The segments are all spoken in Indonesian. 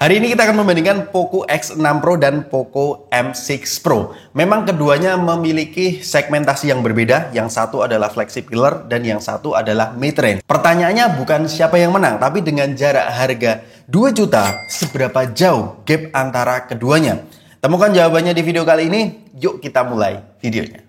Hari ini kita akan membandingkan Poco X6 Pro dan Poco M6 Pro. Memang keduanya memiliki segmentasi yang berbeda. Yang satu adalah flagship killer dan yang satu adalah mid-range. Pertanyaannya bukan siapa yang menang, tapi dengan jarak harga 2 juta, seberapa jauh gap antara keduanya? Temukan jawabannya di video kali ini. Yuk kita mulai videonya.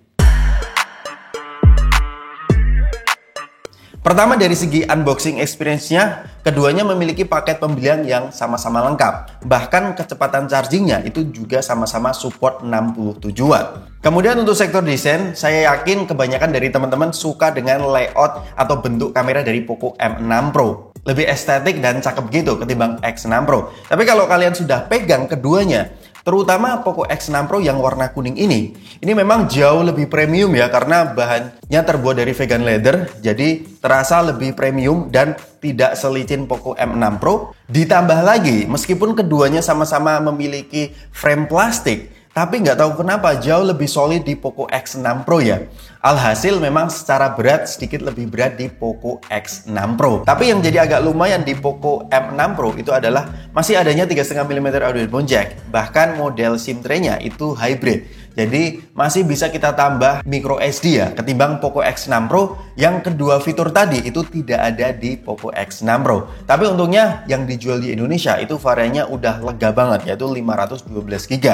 Pertama dari segi unboxing experience-nya, keduanya memiliki paket pembelian yang sama-sama lengkap. Bahkan kecepatan charging-nya itu juga sama-sama support 67 watt. Kemudian untuk sektor desain, saya yakin kebanyakan dari teman-teman suka dengan layout atau bentuk kamera dari Poco M6 Pro. Lebih estetik dan cakep gitu ketimbang X6 Pro. Tapi kalau kalian sudah pegang keduanya, terutama Poco X6 Pro yang warna kuning ini memang jauh lebih premium ya, karena bahannya terbuat dari vegan leather, jadi terasa lebih premium dan tidak selicin Poco M6 Pro. Ditambah lagi, meskipun keduanya sama-sama memiliki frame plastik, tapi nggak tahu kenapa jauh lebih solid di Poco X6 Pro ya. Alhasil memang secara berat sedikit lebih berat di Poco X6 Pro. Tapi yang jadi agak lumayan di Poco M6 Pro itu adalah masih adanya 3,5 mm audio headphone jack. Bahkan model SIM tray-nya itu hybrid. Jadi masih bisa kita tambah micro SD ya, ketimbang Poco X6 Pro yang kedua fitur tadi itu tidak ada di Poco X6 Pro. Tapi untungnya yang dijual di Indonesia itu variannya udah lega banget, yaitu 512 GB.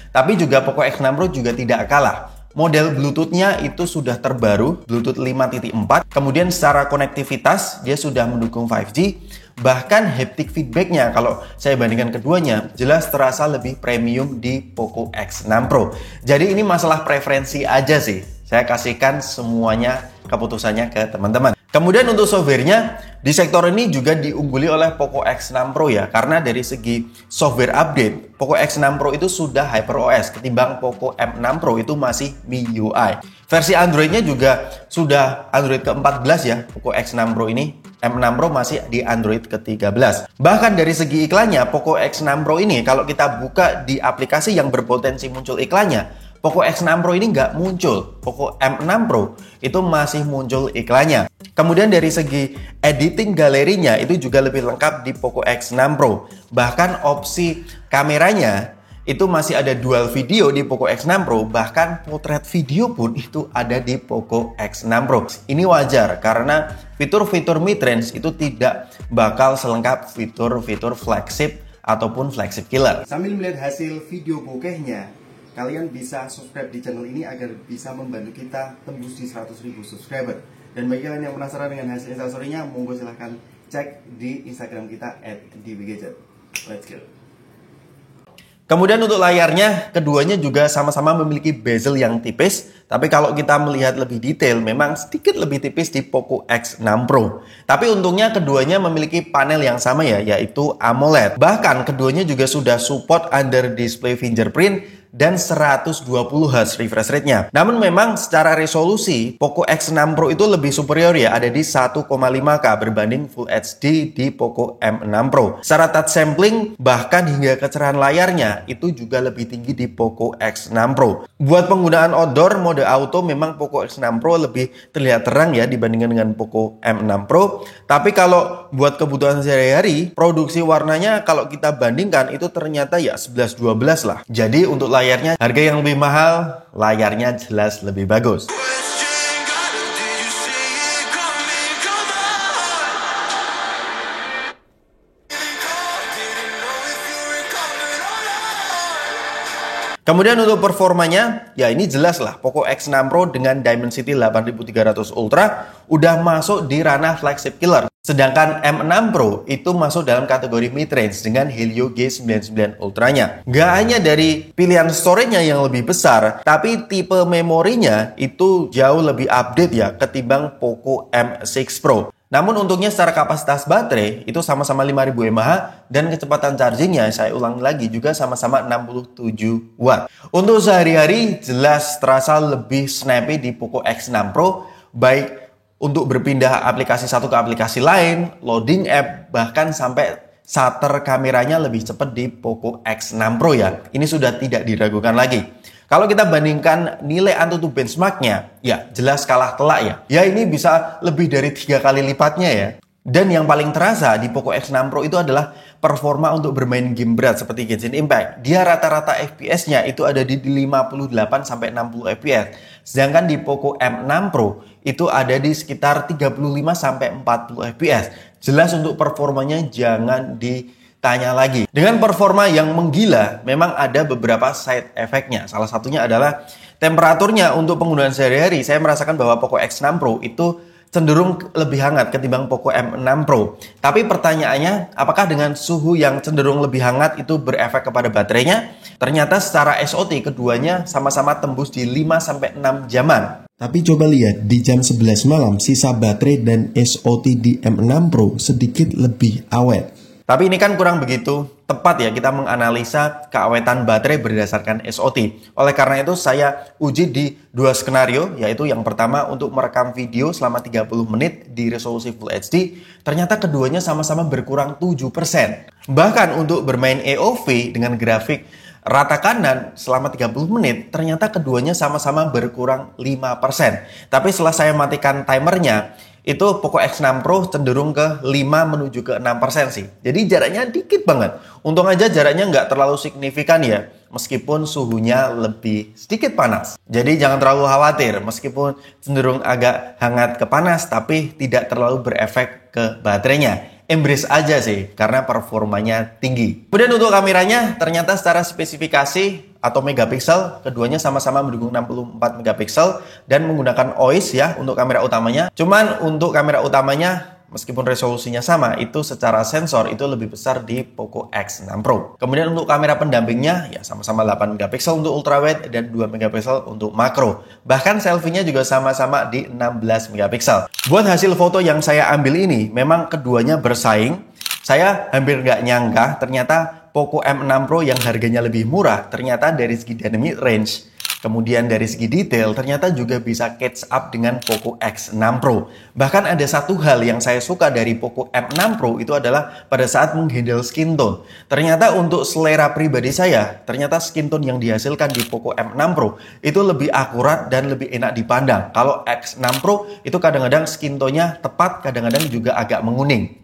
Tapi juga Poco X6 Pro juga tidak kalah. Model Bluetooth-nya itu sudah terbaru, Bluetooth 5.4. Kemudian secara konektivitas, dia sudah mendukung 5G. Bahkan haptic feedback-nya, kalau saya bandingkan keduanya, jelas terasa lebih premium di Poco X6 Pro. Jadi ini masalah preferensi aja sih. Saya kasihkan semuanya keputusannya ke teman-teman. Kemudian untuk software-nya, di sektor ini juga diungguli oleh Poco X6 Pro ya, karena dari segi software update, Poco X6 Pro itu sudah HyperOS, ketimbang Poco M6 Pro itu masih MIUI. Versi Android-nya juga sudah Android ke-14 ya, Poco X6 Pro ini. M6 Pro masih di Android ke-13. Bahkan dari segi iklannya, Poco X6 Pro ini kalau kita buka di aplikasi yang berpotensi muncul iklannya, Poco X6 Pro ini nggak muncul. Poco M6 Pro itu masih muncul iklannya. Kemudian dari segi editing galerinya itu juga lebih lengkap di Poco X6 Pro. Bahkan opsi kameranya itu masih ada dual video di Poco X6 Pro. Bahkan potret video pun itu ada di Poco X6 Pro. Ini wajar karena fitur-fitur mid-range itu tidak bakal selengkap fitur-fitur flagship ataupun flagship killer. Sambil melihat hasil video bokehnya, kalian bisa subscribe di channel ini agar bisa membantu kita tembus di 100.000 subscriber. Dan bagi kalian yang penasaran dengan hasil instastory-nya, monggo silahkan cek di Instagram kita @dbgadget. Let's go. Kemudian untuk layarnya, keduanya juga sama-sama memiliki bezel yang tipis. Tapi kalau kita melihat lebih detail, memang sedikit lebih tipis di Poco X6 Pro. Tapi untungnya keduanya memiliki panel yang sama ya, yaitu AMOLED. Bahkan keduanya juga sudah support under display fingerprint dan 120 Hz refresh rate-nya. Namun memang secara resolusi, Poco X6 Pro itu lebih superior ya, ada di 1,5K berbanding Full HD di Poco M6 Pro. Secara touch sampling, bahkan hingga kecerahan layarnya, itu juga lebih tinggi di Poco X6 Pro. Buat penggunaan outdoor, mode auto memang Poco X6 Pro lebih terlihat terang ya dibandingkan dengan Poco M6 Pro. Tapi kalau buat kebutuhan sehari-hari, produksi warnanya kalau kita bandingkan itu ternyata ya 11-12 lah. Jadi untuk layarnya, harga yang lebih mahal, layarnya jelas lebih bagus. Kemudian untuk performanya, ya ini jelas lah Poco X6 Pro dengan Dimensity 8300 Ultra udah masuk di ranah flagship killer. Sedangkan M6 Pro itu masuk dalam kategori mid-range dengan Helio G99 Ultra-nya. Gak hanya dari pilihan storage-nya yang lebih besar, tapi tipe memorinya itu jauh lebih update ya ketimbang Poco M6 Pro. Namun untungnya secara kapasitas baterai itu sama-sama 5000 mAh dan kecepatan chargingnya saya ulang lagi juga sama-sama 67 watt. Untuk sehari-hari jelas terasa lebih snappy di Poco X6 Pro, baik untuk berpindah aplikasi satu ke aplikasi lain, loading app, bahkan sampai shutter kameranya lebih cepat di Poco X6 Pro ya. Ini sudah tidak diragukan lagi. Kalau kita bandingkan nilai AnTuTu benchmarknya, ya jelas kalah telak ya. Ya ini bisa lebih dari 3 kali lipatnya ya. Dan yang paling terasa di Poco X6 Pro itu adalah performa untuk bermain game berat seperti Genshin Impact, dia rata-rata FPS-nya itu ada di 58 sampai 60 FPS. Sedangkan di Poco M6 Pro itu ada di sekitar 35 sampai 40 FPS. Jelas untuk performanya jangan ditanya lagi. Dengan performa yang menggila, memang ada beberapa side effect-nya. Salah satunya adalah temperaturnya untuk penggunaan sehari-hari. Saya merasakan bahwa Poco X6 Pro itu cenderung lebih hangat ketimbang Poco M6 Pro. Tapi pertanyaannya, apakah dengan suhu yang cenderung lebih hangat itu berefek kepada baterainya? Ternyata secara SOT keduanya sama-sama tembus di 5-6 jaman. Tapi coba lihat, di jam 11 malam sisa baterai dan SOT di M6 Pro sedikit lebih awet. Tapi ini kan kurang begitu tepat ya kita menganalisa keawetan baterai berdasarkan SOT. Oleh karena itu saya uji di dua skenario, yaitu yang pertama untuk merekam video selama 30 menit di resolusi Full HD. Ternyata keduanya sama-sama berkurang 7%. Bahkan untuk bermain AOV dengan grafik rata kanan selama 30 menit, ternyata keduanya sama-sama berkurang 5%. Tapi setelah saya matikan timernya, itu Poco X6 Pro cenderung ke 5 menuju ke 6% sih. Jadi jaraknya dikit banget. Untung aja jaraknya nggak terlalu signifikan ya, meskipun suhunya lebih sedikit panas. Jadi jangan terlalu khawatir, meskipun cenderung agak hangat ke panas, tapi tidak terlalu berefek ke baterainya. Embrace aja sih, karena performanya tinggi. Kemudian untuk kameranya, ternyata secara spesifikasi atau megapiksel, keduanya sama-sama mendukung 64 megapiksel dan menggunakan OIS ya untuk kamera utamanya. Cuman untuk kamera utamanya, meskipun resolusinya sama, itu secara sensor itu lebih besar di Poco X6 Pro. Kemudian untuk kamera pendampingnya, ya sama-sama 8 megapiksel untuk ultrawide dan 2 megapiksel untuk makro. Bahkan selfie-nya juga sama-sama di 16 megapiksel. Buat hasil foto yang saya ambil ini, memang keduanya bersaing. Saya hampir nggak nyangka, ternyata Poco M6 Pro yang harganya lebih murah, ternyata dari segi dynamic range, kemudian dari segi detail, ternyata juga bisa catch up dengan Poco X6 Pro. Bahkan ada satu hal yang saya suka dari Poco M6 Pro itu adalah pada saat menghandle skin tone. Ternyata untuk selera pribadi saya, ternyata skin tone yang dihasilkan di Poco M6 Pro itu lebih akurat dan lebih enak dipandang. Kalau X6 Pro itu kadang-kadang skin tone-nya tepat, kadang-kadang juga agak menguning.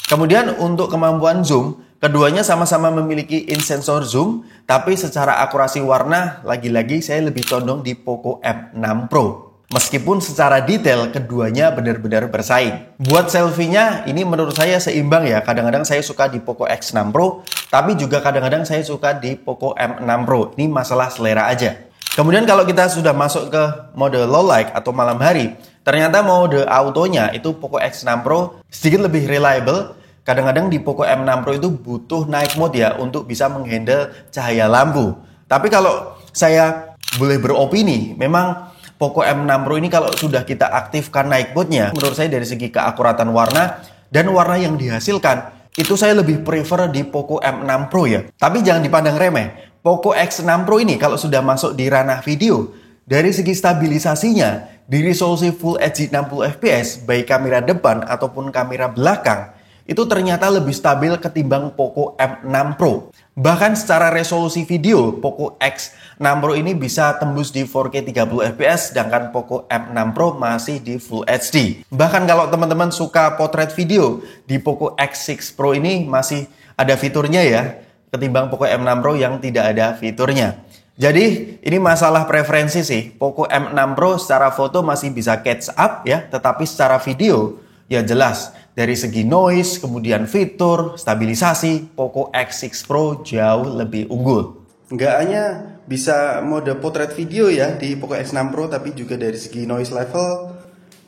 Kemudian untuk kemampuan zoom, keduanya sama-sama memiliki in-sensor zoom, tapi secara akurasi warna, lagi-lagi saya lebih condong di Poco M6 Pro. Meskipun secara detail, keduanya benar-benar bersaing. Buat selfie-nya, ini menurut saya seimbang ya. Kadang-kadang saya suka di Poco X6 Pro, tapi juga kadang-kadang saya suka di Poco M6 Pro. Ini masalah selera aja. Kemudian kalau kita sudah masuk ke mode low light atau malam hari, ternyata mode autonya itu Poco X6 Pro sedikit lebih reliable. Kadang-kadang di Poco M6 Pro itu butuh night mode ya untuk bisa menghandle cahaya lampu. Tapi kalau saya boleh beropini, memang Poco M6 Pro ini kalau sudah kita aktifkan night mode-nya, menurut saya dari segi keakuratan warna dan warna yang dihasilkan, itu saya lebih prefer di Poco M6 Pro ya. Tapi jangan dipandang remeh. Poco X6 Pro ini kalau sudah masuk di ranah video, dari segi stabilisasinya, di resolusi Full HD 60 fps, baik kamera depan ataupun kamera belakang, itu ternyata lebih stabil ketimbang Poco M6 Pro. Bahkan secara resolusi video, Poco X6 Pro ini bisa tembus di 4K 30 fps, sedangkan Poco M6 Pro masih di Full HD. Bahkan kalau teman-teman suka potret video, di Poco X6 Pro ini masih ada fiturnya ya, ketimbang Poco M6 Pro yang tidak ada fiturnya. Jadi ini masalah preferensi sih. Poco M6 Pro secara foto masih bisa catch up ya, tetapi secara video ya jelas dari segi noise, kemudian fitur, stabilisasi, Poco X6 Pro jauh lebih unggul. Nggak hanya bisa mode potret video ya di Poco X6 Pro, tapi juga dari segi noise level,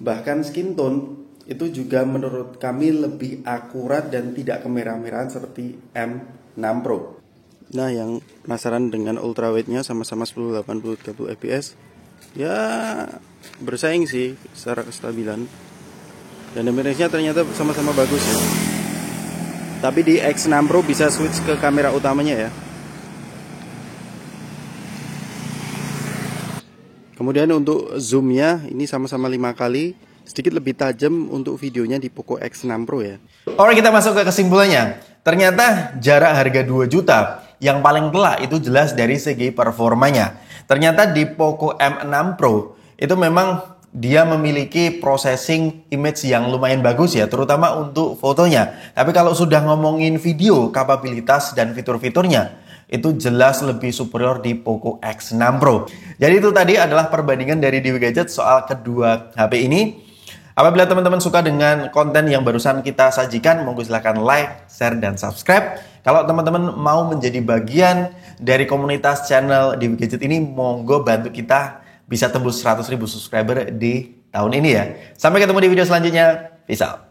bahkan skin tone, itu juga menurut kami lebih akurat dan tidak kemerah-merahan seperti M6 Pro. Nah, yang penasaran dengan ultrawide-nya sama-sama 1080 30 fps, ya bersaing sih secara kestabilan. Dan range-nya ternyata sama-sama bagus ya. Tapi di X6 Pro bisa switch ke kamera utamanya ya. Kemudian untuk zoom-nya ini sama-sama 5 kali, sedikit lebih tajam untuk videonya di Poco X6 Pro ya. Oke, kita masuk ke kesimpulannya. Ternyata jarak harga 2 juta yang paling telak itu jelas dari segi performanya. Ternyata di Poco M6 Pro itu memang dia memiliki processing image yang lumayan bagus ya, terutama untuk fotonya. Tapi kalau sudah ngomongin video, kapabilitas dan fitur-fiturnya, itu jelas lebih superior di Poco X6 Pro. Jadi itu tadi adalah perbandingan dari Dewi Gadget soal kedua HP ini. Apabila teman-teman suka dengan konten yang barusan kita sajikan, monggo silahkan like, share, dan subscribe. Kalau teman-teman mau menjadi bagian dari komunitas channel Dewi Gadget ini, monggo bantu kita bisa tembus 100.000 subscriber di tahun ini ya. Sampai ketemu di video selanjutnya. Peace out.